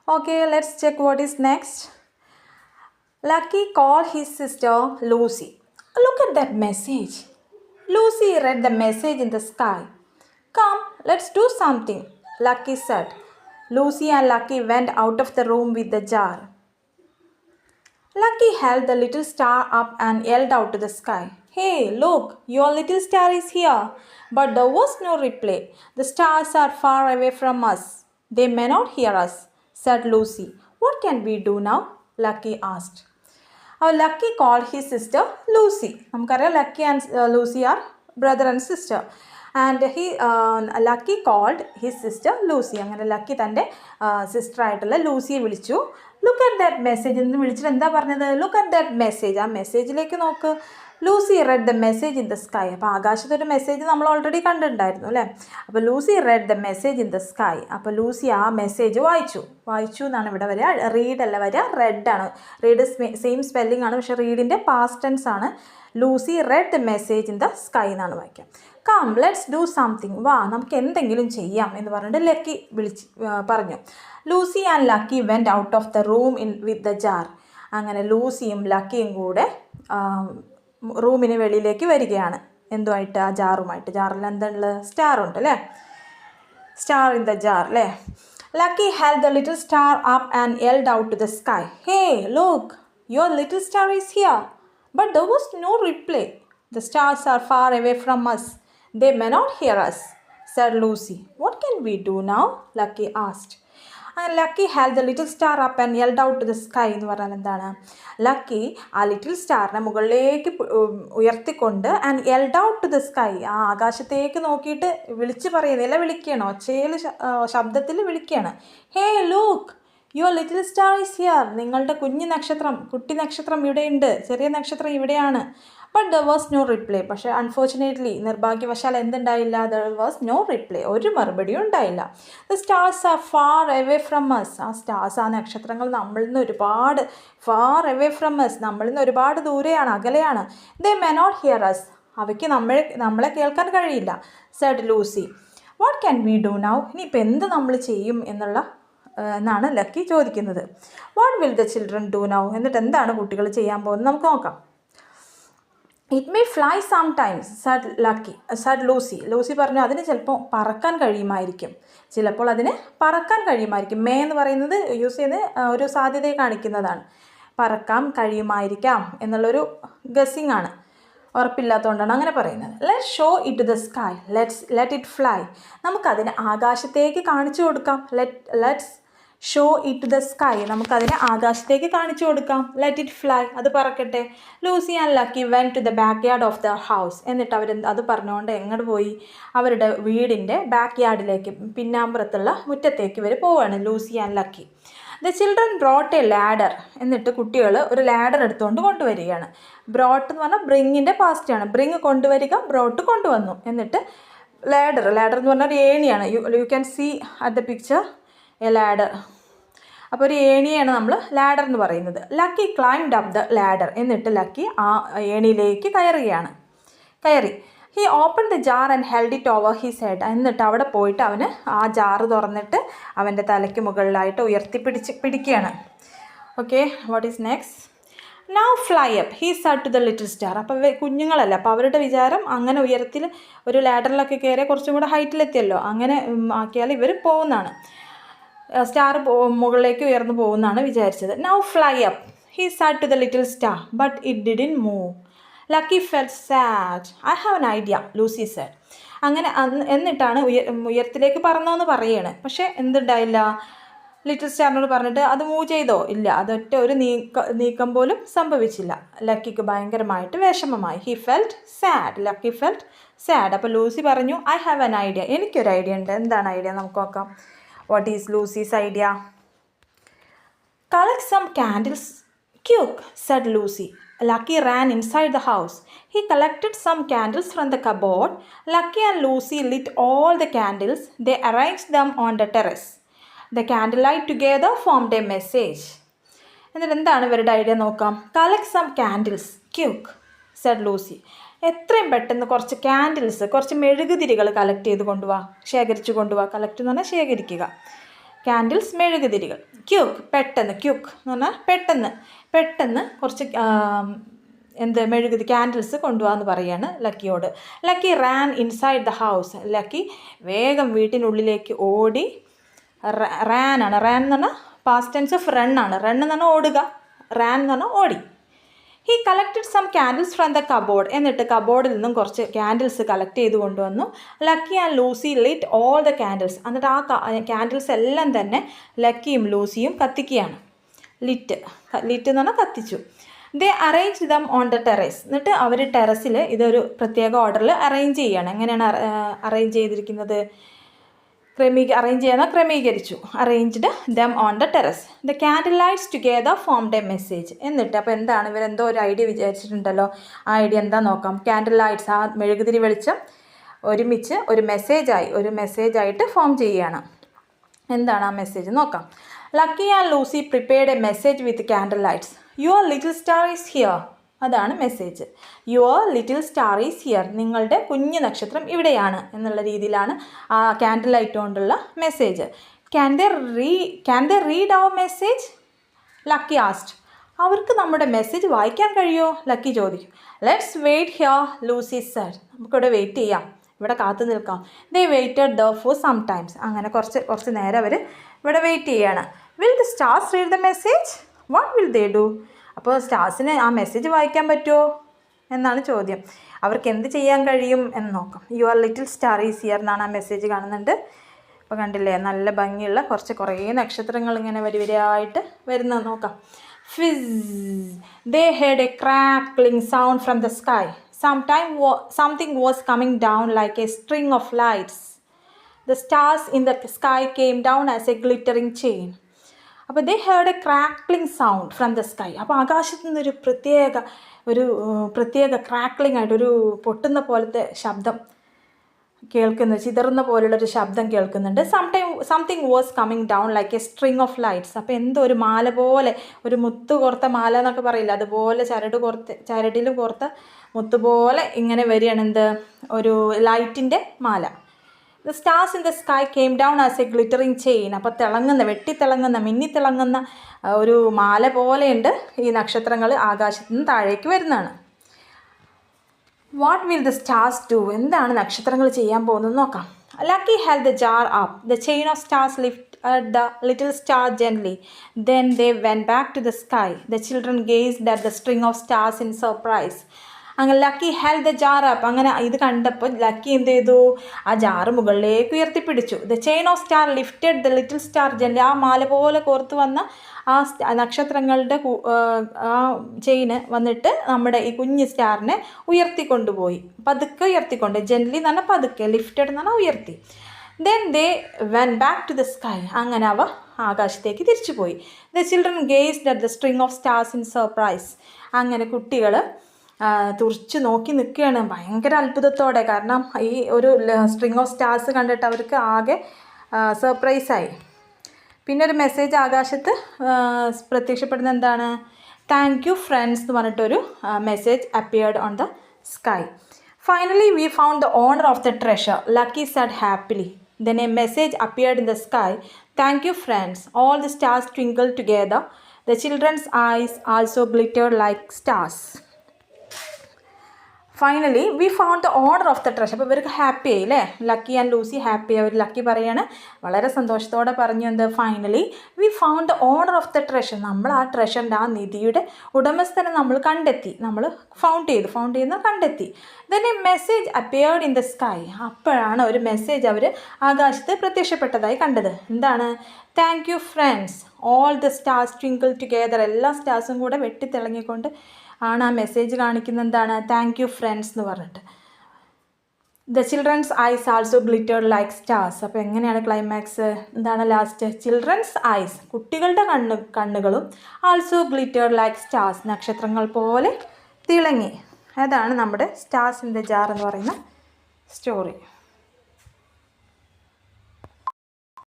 Okay, let's check what is next. Lucky called his sister Lucy. Look at that message. Lucy read the message in the sky. Come, let's do something, Lucky said. Lucy and Lucky went out of the room with the jar. Lucky held the little star up and yelled out to the sky. Hey, look, your little star is here. But there was no reply. The stars are far away from us. They may not hear us, said Lucy. What can we do now? Lucky asked. Lucky called his sister Lucy. നമുക്കറിയാം Lucky and Lucy are brother and sister. And Lucky called his sister Lucy. അങ്ങനെ lucky തൻ്റെ സിസ്റ്ററായിട്ടുള്ള ലൂസിയെ വിളിച്ചു. Look at that message എന്ന് വിളിച്ചിട്ട് എന്താ പറഞ്ഞത്? Look at that message. ആ മെസ്സേജിലേക്ക് നോക്ക്. Lucy read the message in the sky. അപ്പോൾ ആകാശത്തൊരു മെസ്സേജ് നമ്മൾ ഓൾറെഡി കണ്ടിട്ടുണ്ടായിരുന്നു അല്ലേ? അപ്പോൾ Lucy read the message in the sky. അപ്പോൾ ലൂസി ആ മെസ്സേജ് വായിച്ചു എന്നാണ് ഇവിടെ വരിക. റീഡ് അല്ല വരിക, റെഡ് ആണ്. റീഡ് സെയിം സ്പെല്ലിംഗ് ആണ്, പക്ഷേ റീഡിൻ്റെ പാസ്റ്റ് ടെൻസ് ആണ്. Lucy read the message in the sky എന്നാണ് വായിക്കുക. Come let's do something. വാ, നമുക്ക് എന്തെങ്കിലും ചെയ്യാം എന്ന് പറഞ്ഞിട്ട് ലക്കി പറഞ്ഞു. Lucy and Lucky went out of the room with the jar. അങ്ങനെ ലൂസിയും ലക്കിയും കൂടെ റൂമിന് വെളിയിലേക്ക് വരികയാണ്. എന്തുമായിട്ട്? ആ ജാറുമായിട്ട്. ജാറിൽ എന്താണുള്ളത്? സ്റ്റാർ ഉണ്ട് അല്ലേ? സ്റ്റാർ ഇൻ ദ ജാർ അല്ലേ? Lucky held the little star up and yelled out to the sky. Hey, look, your little star is here. But there was no reply. The stars are far away from us. They may not hear us, said Lucy. What can we do now? Lucky asked. Lucky held the little star up and yelled out to the sky. എന്ന് പറഞ്ഞാൽ എന്താണ്? Lucky ആ little സ്റ്റാറിനെ മുകളിലേക്ക് ഉയർത്തിക്കൊണ്ട് and yelled out to the sky. ആ ആകാശത്തേക്ക് നോക്കിയിട്ട് വിളിച്ച് പറയുന്നില്ല, വിളിക്കുകയാണ്, ഒച്ചയിൽ ശബ്ദത്തിൽ വിളിക്കുകയാണ്. Hey look, your little star is here. നിങ്ങളുടെ കുഞ്ഞു നക്ഷത്രം, കുട്ടി നക്ഷത്രം ഇവിടെയുണ്ട്, ചെറിയ നക്ഷത്രം ഇവിടെയാണ്. But there was no reply. പക്ഷേ അൺഫോർച്ചുനേറ്റ്ലി, നിർഭാഗ്യവശാൽ എന്തുണ്ടായില്ല? There was no reply. ഒരു മറുപടിയും ഉണ്ടായില്ല. The stars are far away from us. ആ സ്റ്റാർസ്, ആ നക്ഷത്രങ്ങൾ നമ്മളിൽ നിന്ന് ഒരുപാട് ഫാർ അവേ ഫ്രം അസ്, നമ്മളിൽ നിന്ന് ഒരുപാട് ദൂരെയാണ്, അകലെയാണ്. They may not hear us. അവയ്ക്ക് നമ്മളെ കേൾക്കാൻ കഴിയില്ല, said Lucy. What can we do now? ഇനിയിപ്പോൾ എന്ത് നമ്മൾ ചെയ്യും എന്നാണ് ലക്കി ചോദിക്കുന്നത്. What will the children do now? എന്നിട്ട് എന്താണ് കുട്ടികൾ ചെയ്യാൻ പോകുന്നത്? നമുക്ക് നോക്കാം. It may fly sometimes, said Lucy. Lucy പറഞ്ഞു അതിന് ചിലപ്പോൾ പറക്കാൻ കഴിയുമായിരിക്കും. ചിലപ്പോൾ അതിന് പറക്കാൻ കഴിയുമായിരിക്കും. മേ എന്ന് പറയുന്നത് യൂസ് ചെയ്ത് ഒരു സാധ്യതയെ കാണിക്കുന്നതാണ്. പറക്കാൻ കഴിയുമായിരിക്കാം എന്നുള്ളൊരു ഗസ്സിങ് ആണ്, ഉറപ്പില്ലാത്തതുകൊണ്ടാണ് അങ്ങനെ പറയുന്നത്. Let's show it to the sky. Let it fly. നമുക്കതിനെ ആകാശത്തേക്ക് കാണിച്ചു കൊടുക്കാം. Let's show it to the sky. നമുക്കതിനെ ആകാശത്തേക്ക് കാണിച്ചു കൊടുക്കാം. Let it fly. അത് പറക്കട്ടെ. Lucy and Lucky went to the backyard of the house. എന്നിട്ട് അവർ അത് പറഞ്ഞുകൊണ്ട് എങ്ങോട്ട് പോയി? അവരുടെ വീടിൻ്റെ ബാക്ക് യാർഡിലേക്ക്, പിന്നാമ്പുറത്തുള്ള മുറ്റത്തേക്ക് ഇവർ പോവുകയാണ്, Lucy and lucky. The children brought A ladder. എന്നിട്ട് കുട്ടികൾ ഒരു ലാഡർ എടുത്തുകൊണ്ട് കൊണ്ടുവരികയാണ്. ബ്രോട്ട് എന്ന് പറഞ്ഞാൽ ബ്രിങ്ങിൻ്റെ പാസ്റ്റാണ്. ബ്രിങ് കൊണ്ടുവരിക, ബ്രോട്ട് കൊണ്ടുവന്നു. എന്നിട്ട് ലാഡർ എന്ന് പറഞ്ഞാൽ ഒരു ഏണിയാണ്. You can see at the picture a ladder. അപ്പോൾ ഒരു ഏണിയാണ് നമ്മൾ ലാഡർ എന്ന് പറയുന്നത്. Lucky climbed up the ladder. എന്നിട്ട് ലക്കി ആ ഏണിയിലേക്ക് കയറി. He open the jar and held it over his head. എന്നിട്ട് അവിടെ പോയിട്ട് അവന് ആ ജാറ് തുറന്നിട്ട് അവൻ്റെ തലയ്ക്ക് മുകളിലായിട്ട് പിടിക്കുകയാണ്. Okay, what is next? Now fly up, he said to the little star. അപ്പോൾ കുഞ്ഞുങ്ങളല്ല, അപ്പോൾ അവരുടെ വിചാരം അങ്ങനെ ഉയരത്തിൽ ഒരു ലാഡറിലൊക്കെ കയറിയാൽ കുറച്ചും കൂടെ ഹൈറ്റിലെത്തിയല്ലോ, അങ്ങനെ ആക്കിയാൽ ഇവർ പോകുന്നതാണ്. സ്റ്റാർ മുകളിലേക്ക് ഉയർന്നു പോകുന്നതാണ് വിചാരിച്ചത്. Now fly up, he said to the little star, but it didn't move. Lucky felt sad. I have an idea, Lucy said. അങ്ങനെ എന്നിട്ടാണ് ഉയരത്തിലേക്ക് പറന്നോന്ന് പറയുകയാണ്. പക്ഷേ എന്തുണ്ടായില്ല? ലിറ്റിൽ സ്റ്റാറിനോട് പറഞ്ഞിട്ട് അത് മൂവ് ചെയ്തോ? ഇല്ല, അതൊറ്റ ഒരു നീക്കം പോലും സംഭവിച്ചില്ല. ലക്കിക്ക് ഭയങ്കരമായിട്ട് വിഷമമായി. He felt sad. Lucky felt sad. അപ്പോൾ ലൂസി പറഞ്ഞു, ഐ ഹാവ് എൻ ഐഡിയ. എനിക്കൊരു ഐഡിയ ഉണ്ട്. എന്താണ് ഐഡിയ? നമുക്ക് നോക്കാം. What is Lucy's idea? Collect some candles, quick, said Lucy. Lucky ran inside the house. He collected some candles from the cupboard. Lucky and Lucy lit all the candles. They arranged them on the terrace. The candlelight together formed a message. എന്നിട്ട് എന്താണ് ഇവരുടെ idea നോക്കാം. Collect some candles, quick, said Lucy. എത്രയും പെട്ടെന്ന് കുറച്ച് candles, കുറച്ച് മെഴുകുതിരികൾ collect ചെയ്ത് കൊണ്ടുപോവാ, ശേഖരിച്ച് കൊണ്ടുപോവാ. കളക്ട് എന്ന് പറഞ്ഞാൽ ശേഖരിക്കുക. കാൻഡിൽസ് മെഴുകുതിരികൾ. ക്യുക്ക് പെട്ടെന്ന്, ക്യുക്ക് എന്ന് പറഞ്ഞാൽ പെട്ടെന്ന് കുറച്ച് മെഴുകുതിരി കാൻഡിൽസ് കൊണ്ടുപോകാമെന്ന് പറയാണ് ലക്കിയോട്. Lucky ran inside the house. Lucky വേഗം വീട്ടിനുള്ളിലേക്ക് ഓടി. റാൻ എന്ന് പറഞ്ഞാൽ പാസ്റ്റ് ടെൻസ് ഓഫ് റൺ ആണ്. റൺ എന്ന് പറഞ്ഞാൽ ഓടുക, റാൻ എന്ന് പറഞ്ഞാൽ ഓടി. He collected some candles from the cupboard. എന്നിട്ട് കബോർഡിൽ നിന്നും കുറച്ച് ക്യാൻഡിൽസ് കളക്ട് ചെയ്ത് കൊണ്ടുവന്നു. Lucky and Lucy lit all the candles. എന്നിട്ട് ആ ക്യാൻഡിൽസ് എല്ലാം തന്നെ ലക്കിയും ലൂസിയും കത്തിക്കുകയാണ്. ലിറ്റ് എന്ന് പറഞ്ഞാൽ കത്തിച്ചു. They arrange them on the terrace. എന്നിട്ട് അവർ ടെറസിൽ ഇതൊരു പ്രത്യേക ഓർഡറിൽ അറേഞ്ച് ചെയ്യുകയാണ്. എങ്ങനെയാണ് അറേഞ്ച് ചെയ്തിരിക്കുന്നത്? ക്രമീകരിച്ചു. Arranged dum on the terrace. The candle lights together formed A message. എന്നിട്ട് അപ്പോൾ എന്താണ്, ഇവരെന്തോ ഒരു ഐഡിയ വിചാരിച്ചിട്ടുണ്ടല്ലോ. ആ ഐഡിയ എന്താ നോക്കാം. ക്യാൻഡിൽ ലൈറ്റ്സ്, ആ മെഴുകുതിരി വെളിച്ചം ഒരുമിച്ച് ഒരു മെസ്സേജായിട്ട് ഫോം ചെയ്യുകയാണ്. എന്താണ് ആ മെസ്സേജ് നോക്കാം. Lucky and Lucy prepared a message with candle lights. Your little star is here. അതാണ് message. Your little star is here. നിങ്ങളുടെ കുഞ്ഞു നക്ഷത്രം ഇവിടെയാണ് എന്നുള്ള രീതിയിലാണ് ആ ക്യാൻഡിൽ ലൈറ്റ് കൊണ്ടുള്ള message. Can they read our message? Lucky asked. അവർക്ക് നമ്മുടെ മെസ്സേജ് വായിക്കാൻ കഴിയുമോ? ലക്കി ചോദിക്കും. Let's wait here, Lucy said. നമുക്കിവിടെ വെയിറ്റ് ചെയ്യാം, ഇവിടെ കാത്തു നിൽക്കാം. They waited the for some times. അങ്ങനെ കുറച്ച് നേരം അവർ ഇവിടെ വെയിറ്റ് ചെയ്യാണ്. Will the stars read the message? What will they do? അപ്പോൾ സ്റ്റാർസിന് ആ മെസ്സേജ് വായിക്കാൻ പറ്റുമോ എന്നാണ് ചോദ്യം. അവർക്ക് എന്ത് ചെയ്യാൻ കഴിയും എന്ന് നോക്കാം. Your little star is here എന്നാണ് ആ മെസ്സേജ് കാണുന്നുണ്ട്. അപ്പോൾ കണ്ടില്ലേ, നല്ല ഭംഗിയുള്ള കുറേ നക്ഷത്രങ്ങൾ ഇങ്ങനെ വരിവരിയായിട്ട് വരുന്നത് നോക്കാം. Fizz. They heard a crackling sound from the sky. Something was coming down like a string of lights. The stars in the sky came down as a glittering chain. അപ്പോൾ they heard a crackling sound from the sky. അപ്പോൾ ആകാശത്തു നിന്നൊരു പ്രത്യേക crackling ആയിട്ട് ഒരു പൊട്ടുന്ന പോലത്തെ ശബ്ദം കേൾക്കുന്നു, ചിതറുന്ന പോലുള്ളൊരു ശബ്ദം കേൾക്കുന്നുണ്ട്. Something was coming down like a string of lights. അപ്പോൾ എന്തോ ഒരു മാല പോലെ, ഒരു മുത്ത് കോർത്ത മാല എന്നൊക്കെ പറയില്ല, അതുപോലെ ചരടിലും കോർത്ത മുത്തുപോലെ ഇങ്ങനെ വരികയാണ് ഒരു ലൈറ്റിൻ്റെ മാല. The stars in the sky came down as a glittering chain. അപ്പോൾ വെട്ടിത്തിളങ്ങുന്ന മിന്നിത്തിളങ്ങുന്ന ഒരു മാല പോലെയുണ്ട് ഈ നക്ഷത്രങ്ങൾ ആകാശത്ത് നിന്ന് താഴേക്ക് വരുന്നതാണ്. What will the stars do? എന്താണ് നക്ഷത്രങ്ങൾ ചെയ്യാൻ പോകുന്നത് നോക്കാം. Lucky held the jar up. The chain of stars lifted the little star gently. Then they went back to the sky. The children gazed at the string of stars in surprise. അങ്ങനെ Lucky held the jar up. അങ്ങനെ ഇത് കണ്ടപ്പോൾ Lucky എന്ത് ചെയ്തു? ആ jar മുകളിലേക്ക് ഉയർത്തിപ്പിടിച്ചു. The chain of star lifted the little star gently. ആ മാല പോലെ കോർത്ത് വന്ന ആ നക്ഷത്രങ്ങളുടെ ആ ചെയിന് വന്നിട്ട് നമ്മുടെ ഈ കുഞ്ഞ് സ്റ്റാറിനെ ഉയർത്തിക്കൊണ്ടുപോയി. പതുക്കെ ഉയർത്തിക്കൊണ്ട്, ജെന്റ്ലി എന്ന് പറഞ്ഞാൽ പതുക്കെ, ലിഫ്റ്റഡ് എന്ന് പറഞ്ഞാൽ ഉയർത്തി. Then they went back to the sky. അങ്ങനെ അവ ആകാശത്തേക്ക് തിരിച്ചുപോയി. The children gazed at the string of stars in surprise. അങ്ങനെ കുട്ടികൾ തുറച്ച് നോക്കി നിൽക്കുകയാണ് ഭയങ്കര അത്ഭുതത്തോടെ. കാരണം ഈ ഒരു സ്ട്രിങ് ഓഫ് സ്റ്റാർസ് കണ്ടിട്ട് അവർക്ക് ആകെ സർപ്രൈസായി. പിന്നെ ഒരു മെസ്സേജ് ആകാശത്ത് പ്രത്യക്ഷപ്പെടുന്ന എന്താണ്? താങ്ക് യു ഫ്രണ്ട്സ് എന്ന് പറഞ്ഞിട്ടൊരു message appeared on the sky. Finally we found the owner of the treasure, Lucky said happily. Then a message appeared in the sky. Thank you, friends. All the stars twinkled together. The children's eyes also glittered like stars. Finally we found the order of the treasure. അപ്പോൾ ഇവർക്ക് happy ആയി അല്ലേ? Lucky and Lucy happy ആയി. അവർ lucky പറയാണ്, വളരെ സന്തോഷത്തോടെ പറഞ്ഞു എന്ത്? Finally we found the order of the treasure. നമ്മൾ ആ ട്രഷറിൻ്റെ, ആ നിധിയുടെ ഉടമസ്ഥനെ നമ്മൾ കണ്ടെത്തി. നമ്മൾ ഫൗണ്ട് ചെയ്യുന്ന കണ്ടെത്തി. Then A message appeared in the sky. അപ്പോഴാണ് ഒരു മെസ്സേജ് അവർ ആകാശത്ത് പ്രത്യക്ഷപ്പെട്ടതായി കണ്ടത്. എന്താണ്? Thank you friends, all the stars twinkle together. എല്ലാ സ്റ്റാർസും കൂടെ വെട്ടിത്തിളങ്ങിക്കൊണ്ട് ആണ് ആ മെസ്സേജ് കാണിക്കുന്നത്. എന്താണ്? താങ്ക് യു ഫ്രണ്ട്സ് എന്ന് പറഞ്ഞിട്ട്. The children's eyes also glittered like stars. അപ്പോൾ എങ്ങനെയാണ് ക്ലൈമാക്സ്? എന്താണ് ലാസ്റ്റ്? ചിൽഡ്രൻസ് ഐസ്, കുട്ടികളുടെ കണ്ണുകളും ആൾസോ ഗ്ലിറ്റേർഡ് ലൈക്ക് സ്റ്റാർസ്, നക്ഷത്രങ്ങൾ പോലെ തിളങ്ങി. അതാണ് നമ്മുടെ സ്റ്റാർസ് ഇൻ ദ ജാർ എന്ന് പറയുന്ന സ്റ്റോറി.